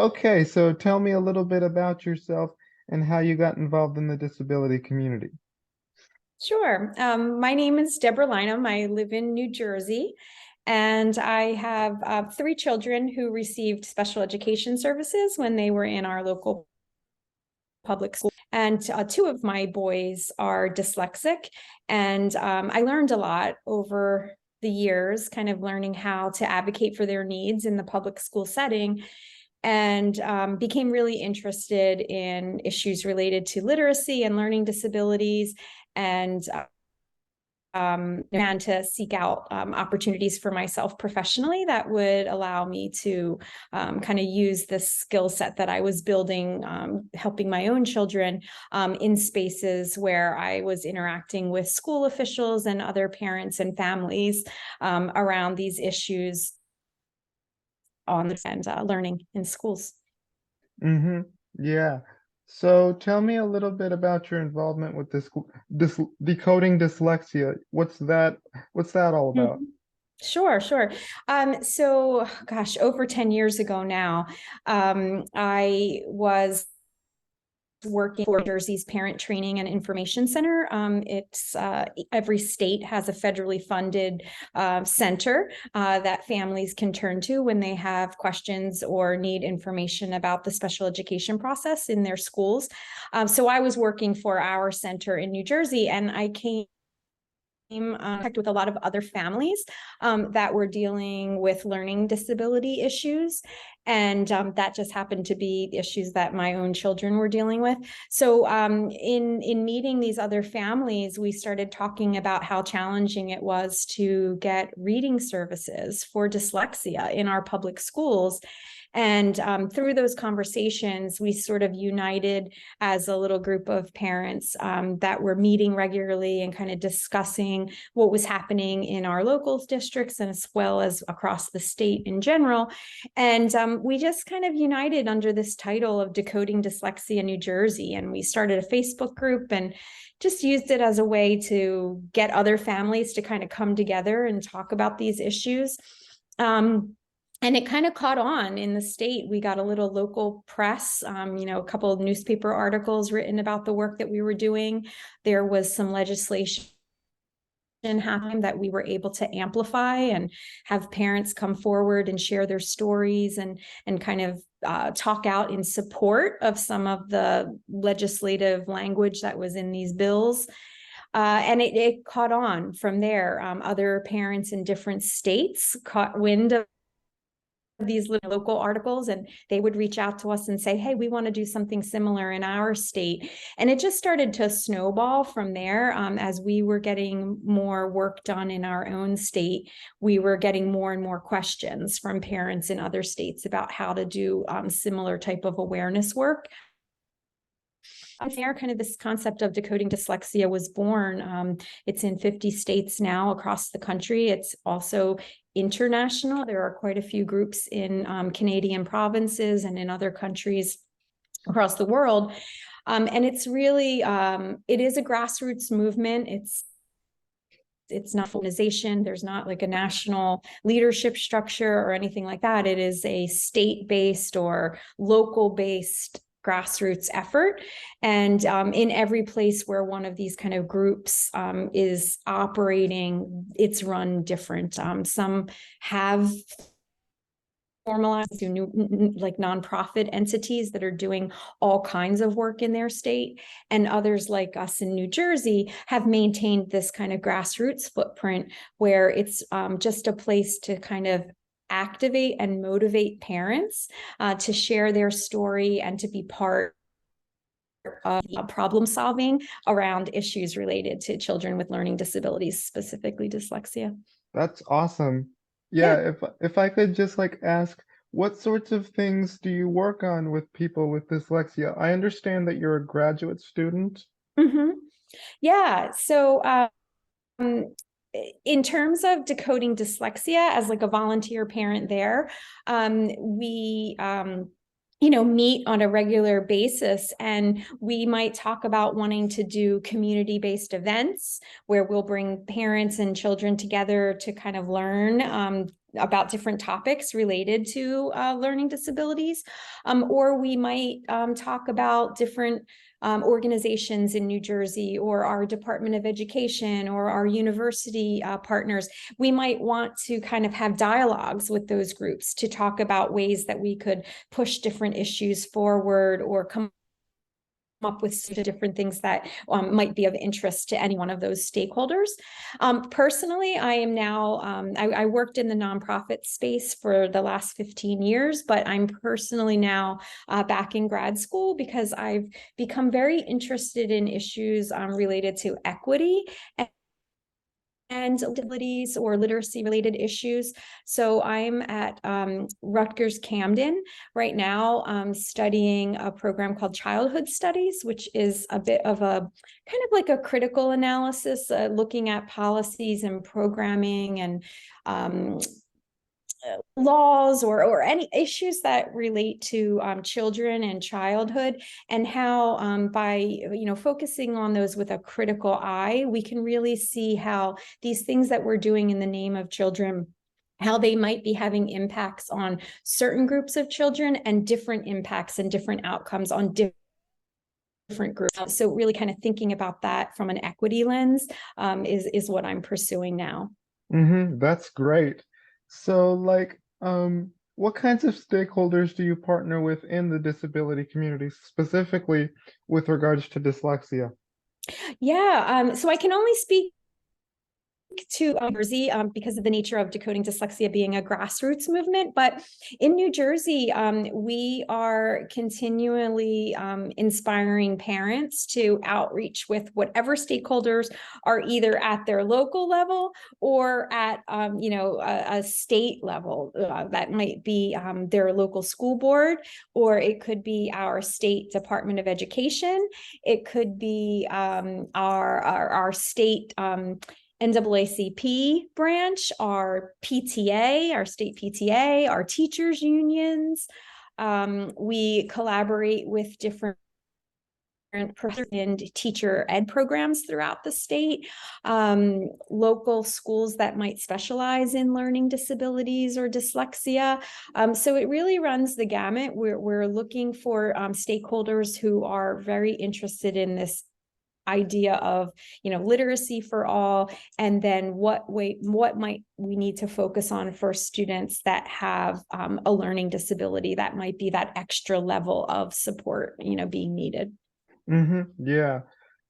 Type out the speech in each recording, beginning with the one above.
Okay, so tell me a little bit about yourself and how you got involved in the disability community. Sure. My name is Deborah Lynam. I live in New Jersey, and I have three children who received special education services when they were in our local public school. And two of my boys are dyslexic, and I learned a lot over the years, kind of learning how to advocate for their needs in the public school setting, and became really interested in issues related to literacy and learning disabilities, and and to seek out opportunities for myself professionally that would allow me to kind of use the skill set that I was building, helping my own children in spaces where I was interacting with school officials and other parents and families around these issues on and learning in schools. Mm-hmm. Yeah. So tell me a little bit about your involvement with this decoding dyslexia. What's that all about? Mhm. Sure, sure. So, gosh, over 10 years ago now, I was working for Jersey's Parent Training and Information Center. It's every state has a federally funded center that families can turn to when they have questions or need information about the special education process in their schools. So I was working for our center in New Jersey, and I came contact with a lot of other families that were dealing with learning disability issues. And that just happened to be the issues that my own children were dealing with. So in meeting these other families, we started talking about how challenging it was to get reading services for dyslexia in our public schools. And through those conversations, we sort of united as a little group of parents that were meeting regularly and kind of discussing what was happening in our local districts and as well as across the state in general. And we just kind of united under this title of Decoding Dyslexia New Jersey. And we started a Facebook group and just used it as a way to get other families to kind of come together and talk about these issues. And it kind of caught on in the state. We got a little local press, a couple of newspaper articles written about the work that we were doing. There was some legislation happening that we were able to amplify and have parents come forward and share their stories and kind of talk out in support of some of the legislative language that was in these bills. And it caught on from there. Other parents in different states caught wind of these little local articles, and they would reach out to us and say, hey, we want to do something similar in our state. And it just started to snowball from there. As we were getting more work done in our own state, we were getting more and more questions from parents in other states about how to do similar type of awareness work. There, kind of this concept of decoding dyslexia was born. It's in 50 states now across the country. It's also international. There are quite a few groups in Canadian provinces and in other countries across the world. And it's really, it is a grassroots movement. It's not organization. There's not like a national leadership structure or anything like that. It is a state-based or local-based grassroots effort. And in every place where one of these kind of groups is operating, it's run different. Some have formalized to new like nonprofit entities that are doing all kinds of work in their state, and others like us in New Jersey have maintained this kind of grassroots footprint where it's just a place to kind of activate and motivate parents to share their story and to be part of problem solving around issues related to children with learning disabilities, specifically dyslexia. That's awesome. Yeah. Yeah, if I could just like ask, what sorts of things do you work on with people with dyslexia? I understand that you're a graduate student. Mm-hmm. Yeah. So in terms of decoding dyslexia as like a volunteer parent there, we meet on a regular basis, and we might talk about wanting to do community-based events where we'll bring parents and children together to kind of learn about different topics related to learning disabilities, or we might talk about different organizations in New Jersey, or our Department of Education, or our university partners. We might want to kind of have dialogues with those groups to talk about ways that we could push different issues forward, or come up with different things that might be of interest to any one of those stakeholders. Personally, I am now, I worked in the nonprofit space for the last 15 years, but I'm personally now back in grad school because I've become very interested in issues related to equity and abilities or literacy related issues. So I'm at Rutgers Camden right now, studying a program called Childhood Studies, which is a bit of a kind of like a critical analysis, looking at policies and programming and laws or any issues that relate to children and childhood, and how by focusing on those with a critical eye, we can really see how these things that we're doing in the name of children, how they might be having impacts on certain groups of children and different impacts and different outcomes on different groups. So really kind of thinking about that from an equity lens is what I'm pursuing now. That's great. So, like, what kinds of stakeholders do you partner with in the disability community, specifically with regards to dyslexia? Yeah, so I can only speak to New Jersey because of the nature of Decoding Dyslexia being a grassroots movement. But in New Jersey, we are continually inspiring parents to outreach with whatever stakeholders are either at their local level or at a state level. That might be their local school board, or it could be our state Department of Education. It could be our state NAACP branch, our PTA, our state PTA, our teachers unions. We collaborate with different and teacher ed programs throughout the state, local schools that might specialize in learning disabilities or dyslexia. So it really runs the gamut. We're looking for stakeholders who are very interested in this idea of literacy for all, and then what might we need to focus on for students that have a learning disability that might be that extra level of support being needed. Yeah.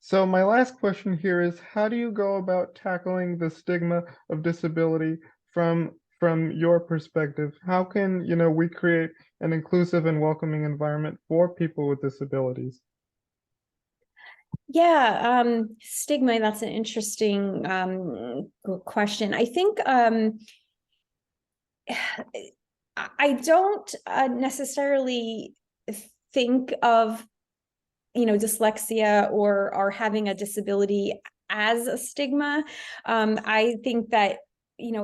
So my last question here is, how do you go about tackling the stigma of disability from your perspective? How can, we create an inclusive and welcoming environment for people with disabilities? Yeah, stigma, that's an interesting question. I think I don't necessarily think of dyslexia or having a disability as a stigma. I think that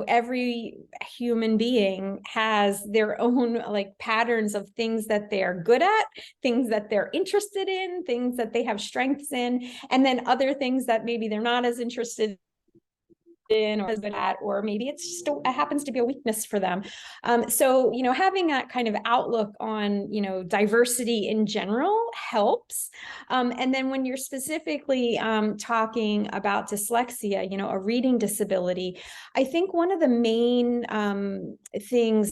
every human being has their own like patterns of things that they're good at, things that they're interested in, things that they have strengths in, and then other things that maybe they're not as interested in or good at, or maybe it's just it happens to be a weakness for them. So having that kind of outlook on diversity in general helps. And then when you're specifically talking about dyslexia, a reading disability, I think one of the main things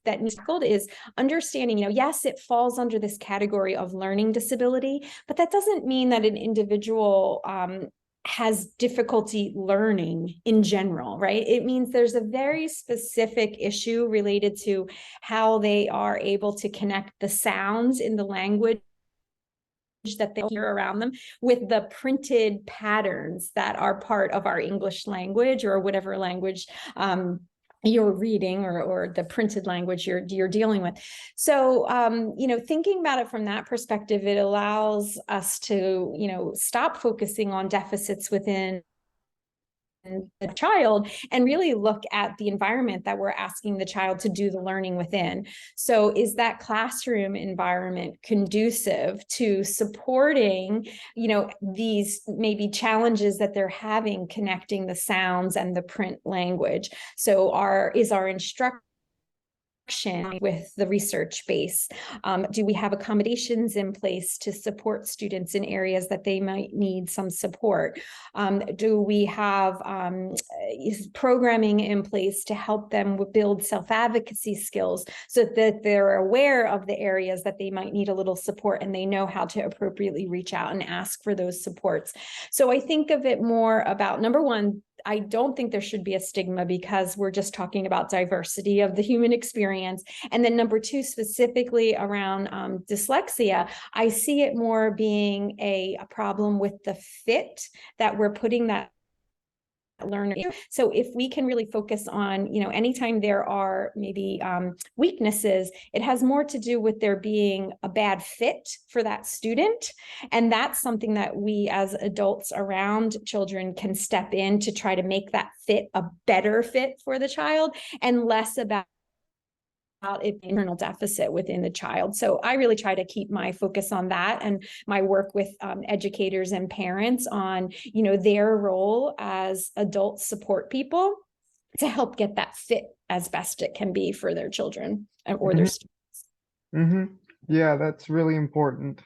that needs is understanding, yes, it falls under this category of learning disability, but that doesn't mean that an individual has difficulty learning in general, right? It means there's a very specific issue related to how they are able to connect the sounds in the language that they hear around them with the printed patterns that are part of our English language or whatever language you're reading or the printed language you're dealing with. So, thinking about it from that perspective, it allows us to, stop focusing on deficits within the child, and really look at the environment that we're asking the child to do the learning within. So is that classroom environment conducive to supporting, these maybe challenges that they're having connecting the sounds and the print language? So is our instruction with the research base? Do we have accommodations in place to support students in areas that they might need some support? Do we have programming in place to help them build self-advocacy skills so that they're aware of the areas that they might need a little support and they know how to appropriately reach out and ask for those supports? So I think of it more about, number one, I don't think there should be a stigma because we're just talking about diversity of the human experience. And then number two, specifically around dyslexia, I see it more being a problem with the fit that we're putting that learner. So if we can really focus on, anytime there are maybe weaknesses, it has more to do with there being a bad fit for that student. And that's something that we as adults around children can step in to try to make that fit a better fit for the child, and less about internal deficit within the child. So I really try to keep my focus on that, and my work with educators and parents on, their role as adult support people to help get that fit as best it can be for their children or their students. Mm-hmm. Yeah, that's really important.